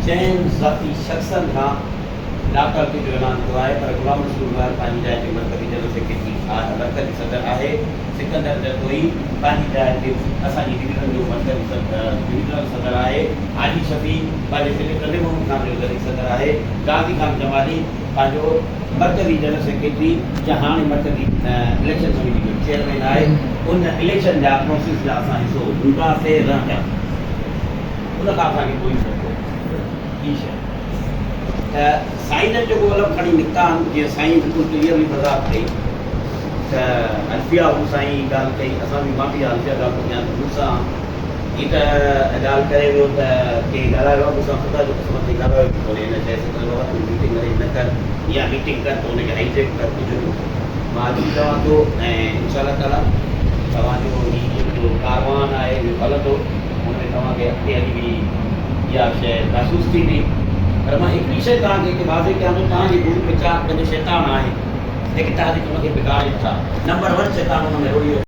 चइनि ज़ाती शख़्सनि खां डॉक्टर खे जो ऐलान कयो आहे, पर ग़ुलाम रसूल महर पंहिंजी जाइ ते मरकज़ी जनरल सेक्रेटरी मरकज़ी सदर आहे। सिकंदर जरदोई पंहिंजी जाइ ते असांजी डिवीज़न जो डिवीज़नल सदर आहे। हाजी शफ़ी पंहिंजे फिलिप नज़ीमुद्दीन खान जो ज़रिए सदर आहे। गाज़ी खान जमाली पंहिंजो मरकज़ी जनरल सेक्रेटरी या हाणे मरकज़ी इलेक्शन कमेटी जो चेयरमैन आहे। उन इलेक्शन जा प्रोसेस जा असां हिसो हूंदासीं रहंदा, उन खां असांखे कोई ॿी शइ त साईं जो अलॻि खणी निकिता आहिनि। जीअं साईं बिल्कुलु क्लियरली बर्दाश्त कई त अल्फिया हू साईं ॻाल्हि कई, असां बि मां बि अल्फिया ॻाल्हि कई आहे मूंसां हीअ त ॻाल्हि करे वियो त के ॻाल्हायो आहे मूंसां ख़ुदा जो क़िस्मत ते ॻाल्हायो बि कोन्हे। हिन चए सघंदो आहे तूं मीटिंग अरेंज न कर या मीटिंग कर त हुनखे हाईजेक कर कुझु। मां अॼु बि चवां थो ऐं इनशा ताला तव्हांजो हीअ जेको कारवान आहे इहो हलंदो, हुन में तव्हांखे अॻिते हली बि इहा शइ महसूसु थींदी। पर मां हिकिड़ी शइ तव्हांखे हिते वाज़े कयां थो, तव्हांजी गुरू विचार पंहिंजो शैतान आहे, लेकिन तव्हांखे हुनखे बिगाड़े छा। नंबर 1 शैतान हुन में रुड़ी